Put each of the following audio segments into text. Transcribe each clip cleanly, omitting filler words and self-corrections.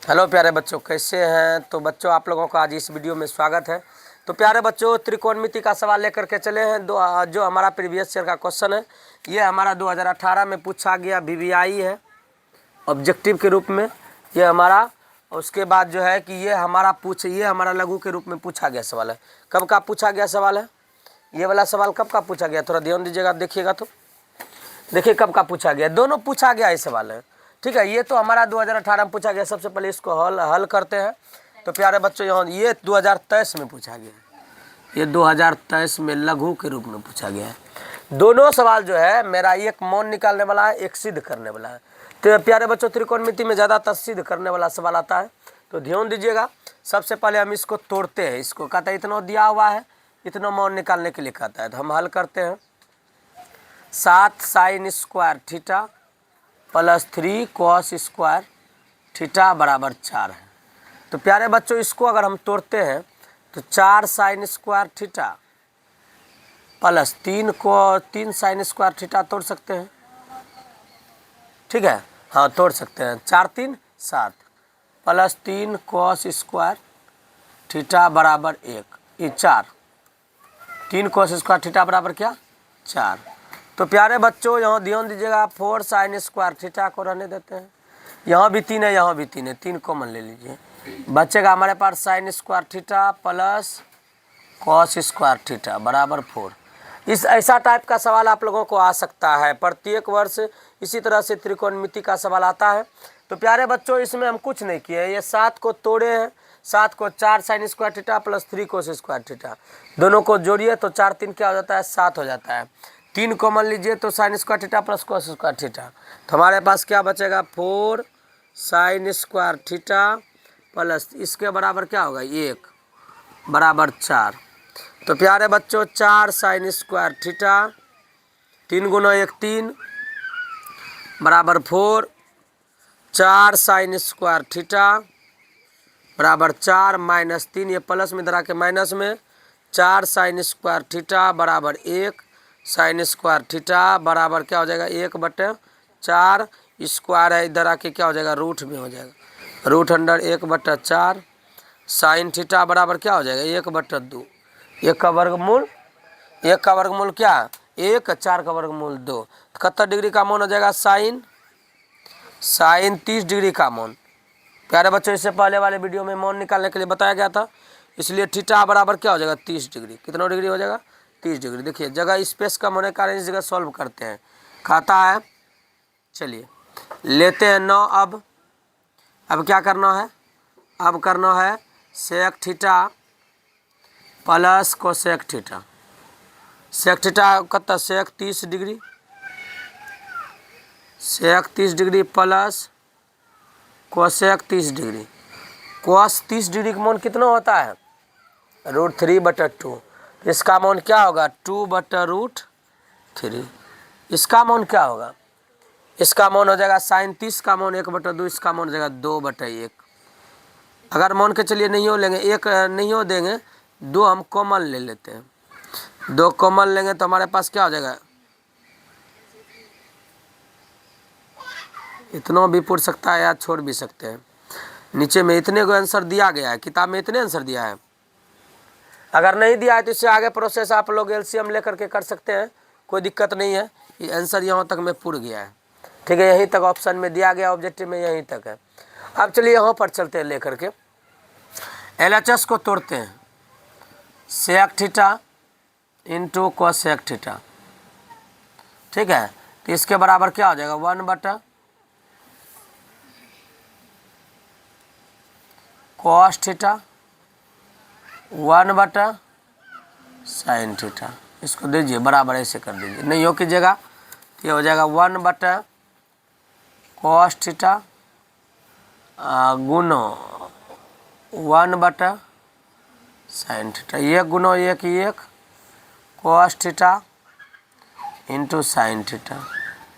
Hello प्यारे बच्चों, कैसे हैं? तो बच्चों, आप लोगों का आज इस वीडियो में स्वागत है। तो प्यारे बच्चों, त्रिकोणमिति का सवाल लेकर के चले हैं। जो हमारा प्रीवियस ईयर का क्वेश्चन है, ये हमारा 2018 में पूछा गया वीवीआई है, ऑब्जेक्टिव के रूप में ये हमारा। उसके बाद जो है कि ये हमारा लघु के रूप में पूछा गया सवाल है। कब का पूछा गया सवाल है? ये वाला सवाल कब का पूछा गया? थोड़ा ध्यान दीजिएगा, देखिएगा तो देखिए कब का पूछा गया। दोनों पूछा गया ये सवाल है, ठीक है। ये तो हमारा 2018 में पूछा गया। सबसे पहले इसको हल करते हैं। तो प्यारे बच्चों, यहाँ ये 2023 में पूछा गया है। ये 2023 में लघु के रूप में पूछा गया है। दोनों सवाल जो है मेरा एक मौन निकालने वाला है, एक सिद्ध करने वाला है। तो प्यारे बच्चों, त्रिकोणमिति में ज़्यादातर सिद्ध करने वाला सवाल आता है, तो ध्यान दीजिएगा। सबसे पहले हम इसको तोड़ते हैं। इसको कहता है इतना दिया हुआ है, इतना मौन निकालने के लिए कहता है। तो हम हल करते हैं। 7 sin square theta plus 3 cos square theta बराबर 4 है। तो प्यारे बच्चों, इसको अगर हम तोड़ते हैं तो 4 sin square theta plus 3 sin square theta तोड़ सकते हैं, ठीक है। हाँ, तोड़ सकते हैं। 4 3 7 प्लस 3 cos स्क्वायर थीटा बराबर 1, ये 4। 3 cos स्क्वायर थीटा बराबर क्या? 4। तो प्यारे बच्चों, यहाँ ध्यान दीजिएगा। 4 sin स्क्वायर थीटा को रहने देते हैं। यहाँ भी 3 है, यहाँ भी 3 है, 3 कॉमन ले लीजिए। बचेगा हमारे पास sin square theta plus cos square theta बराबर 4। ऐसा टाइप का सवाल आप लोगों को आ सकता है। प्रत्येक वर्ष इसी तरह से त्रिकोणमिति का सवाल आता है। तो प्यारे बच्चों, इसमें हम कुछ नहीं किए। ये 7 को तोड़े हैं। 7 को 4 sin square theta plus 3 cos square theta, दोनों को जोड़िए तो 4 3 क्या हो जाता है? 7 हो जाता है। 3 कॉमन लीजिए तो sin square theta plus cos square theta. तो हमारे पास क्या बचेगा? 4 sin स्क्वायर थीटा प्लस इसके बराबर क्या होगा? 1 बराबर 4। तो प्यारे बच्चों, 4 sin स्क्वायर थीटा 3 गुना 1 3 बराबर 4। 4 sin स्क्वायर थीटा बराबर 4 माइनस 3, ये प्लस में धरा के माइनस में। 4 sin स्क्वायर थीटा बराबर 1 sin स्क्वायर थीटा बराबर क्या हो जाएगा? 1/4। स्क्वायर है, इधर आके क्या हो जाएगा? रूट में हो जाएगा। रूट अंडर 1/4 साइन थीटा बराबर क्या हो जाएगा? 1/2। 1 का वर्गमूल, 1 का वर्गमूल क्या? 1। 4 का वर्गमूल 2। तो 71 डिग्री का मौन हो जाएगा साइन 30 डिग्री का मौन। प्यारे बच्चों, इससे पहले वाले वीडियो में मौन निकालने के लिए बताया गया था। इसलिए थीटा बराबर क्या हो जाएगा? 30 डिग्री। कितना डिग्री हो जाएगा? 30 डिग्री। देखिए, जगह स्पेस कम होने के कारण इस जगह सॉल्व करते हैं। खाता है, चलिए लेते हैं 9। अब क्या करना है? अब करना है sec theta plus cosec theta. Sec theta कितना? Sec 30 degree. Sec 30 degree plus cosec 30 degree. Cos 30 degree का मौन कितना होता है? √3/2। इसका मौन क्या होगा? 2/√3। इसका मौन क्या होगा? इसका मौन हो जाएगा साइन 30 का मौन 1/2। इसका मौन हो जाएगा 2/1। अगर मौन के चलिए नहीं हो लेंगे, 1 नहीं हो देंगे, 2 हम कॉमन ले लेते हैं। 2 कॉमन लेंगे तो हमारे पास क्या हो जाएगा? इतना भी पूछ सकता है या छोड़ भी सकते हैं। नीचे में इतने को आंसर दिया गया है, किताब में इतने आंसर दिया है। अगर नहीं दिया है तो इससे आगे प्रोसेस आप लोग एलसीएम लेकर के कर सकते हैं, कोई दिक्कत नहीं है। ये आंसर यहाँ तक में पूरा गया है, ठीक है। यहीं तक ऑप्शन में दिया गया, ऑब्जेक्टिव में यहीं तक है। अब चलिए यहाँ पर चलते हैं लेकर के। LHS को तोड़ते हैं। Sec theta into cosec theta, ठीक है। तो इसके बराबर क्या हो जाएगा? 1/cos theta 1/sin theta. इसको दीजिए बराबर, ऐसे कर दीजिए, नहीं हो कीजिएगा तो ये हो जाएगा 1/cos थीटा गुनो 1/sin थीटा। 1 गुनो 1 1 cos theta into sine theta.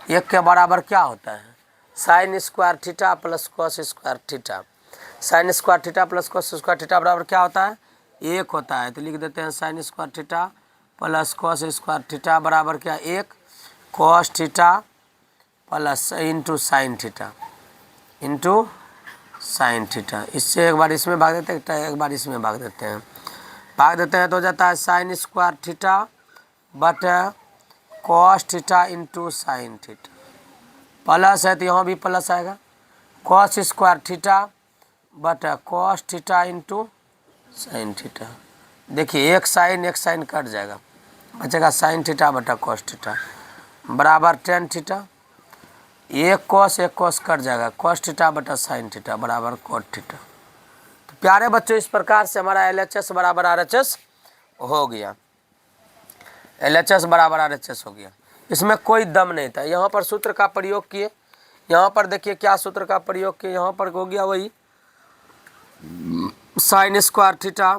1 के बराबर क्या होता है? Sine square theta plus cos square theta. Sine square theta plus cos square theta बराबर क्या होता है? 1 होता है। तो लिख देते हैं sign square theta plus cos square theta बराबर क्या? 1 cos theta plus into sine theta into sine theta. इससे एक बार इसमें भाग देते हैं, एक बार इसमें भाग देते हैं, तो हो जाता है साइन स्क्वायर थीटा बटे cos theta into sine theta. Plus है तो यहाँ भी प्लस आएगा, कॉस स्क्वायर थीटा बटा cos theta into sine theta. देखिए एक साइन कट जाएगा, बचेगा साइन थीटा बटा कॉस थीटा बराबर टेन थीटा। एक कॉस कट जाएगा, कॉस थीटा बटा साइन थीटा बराबर कॉट थीटा। तो प्यारे बच्चों इस प्रकार से हमारा LHS बराबर RHS हो गया, LHS बराबर RHS हो गया। इसमें कोई दम नहीं था। यहाँ पर सूत्र का प्रयोग किए, यहाँ पर देखिए क्या सूत्र का प्रयोग किए, यहाँ पर हो गया वही sign square theta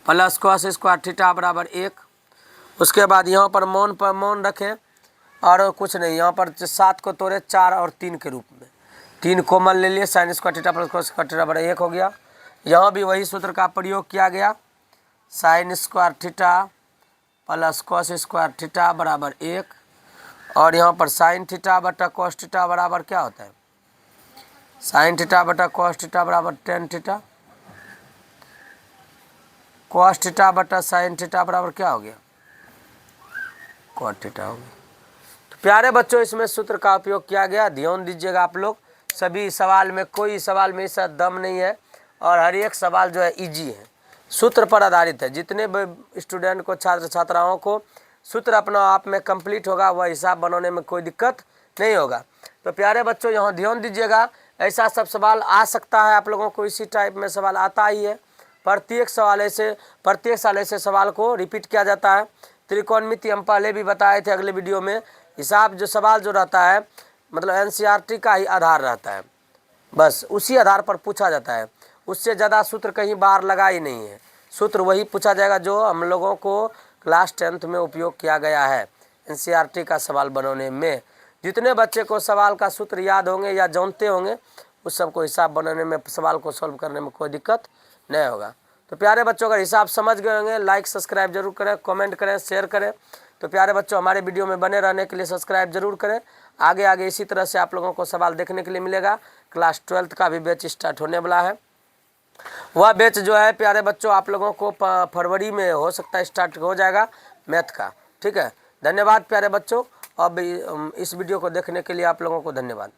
plus cos square theta बराबर 1। उसके बाद यहाँ पर मौन रखें और कुछ नहीं, यहाँ पर 7 को तोड़े 4 और 3 के रूप में, 3 कॉमन ले लिए, sign square theta plus cos square theta बराबर 1 हो गया। यहाँ भी वही सूत्र का प्रयोग किया गया, sign square theta plus cos square theta बराबर 1। और यहाँ पर साइन थीटा बटा कॉस थीटा बराबर क्या होता है, साइन थीटा बटा कॉस थीटा बराबर टेन थीटा, कॉस थीटा बटा साइन थीटा बराबर क्या हो गया, कॉट थीटा हो गया। तो प्यारे बच्चों इसमें सूत्र का उपयोग किया गया, ध्यान दीजिएगा आप लोग। सभी सवाल में, कोई सवाल में ऐसा दम नहीं है और हर एक सवाल जो है इजी है, सूत्र पर आधारित है। जितने भी स्टूडेंट को, छात्र छात्राओं को सूत्र अपना आप में कंप्लीट होगा, वह हिसाब बनाने में कोई दिक्कत नहीं होगा। तो प्यारे बच्चों यहाँ ध्यान दीजिएगा, ऐसा सब सवाल आ सकता है, आप लोगों को इसी टाइप में सवाल आता ही है। प्रत्येक साल ऐसे सवाल को रिपीट किया जाता है। त्रिकोणमिति हम पहले भी बताए थे अगले वीडियो में। हिसाब जो सवाल जो रहता है मतलब NCERT का ही आधार रहता है, बस उसी आधार पर पूछा जाता है, उससे ज़्यादा सूत्र कहीं बाहर लगा ही नहीं है। सूत्र वही पूछा जाएगा जो हम लोगों को क्लास 10th में उपयोग किया गया है NCERT का सवाल बनाने में। जितने बच्चे को सवाल का सूत्र याद होंगे या जानते होंगे, उस सबको हिसाब बनाने में, सवाल को सॉल्व करने में कोई दिक्कत नहीं होगा। तो प्यारे बच्चों अगर हिसाब समझ गए होंगे, लाइक सब्सक्राइब जरूर करें, कमेंट करें, शेयर करें। तो प्यारे बच्चों हमारे वीडियो में बने रहने के लिए सब्सक्राइब जरूर करें। आगे इसी तरह से आप लोगों को सवाल देखने के लिए मिलेगा। क्लास 12th का भी बैच स्टार्ट होने वाला है। वह बैच जो है प्यारे बच्चों आप लोगों को फरवरी में हो सकता है स्टार्ट हो जाएगा मैथ का। ठीक है, धन्यवाद प्यारे बच्चों। अब इस वीडियो को देखने के लिए आप लोगों को धन्यवाद।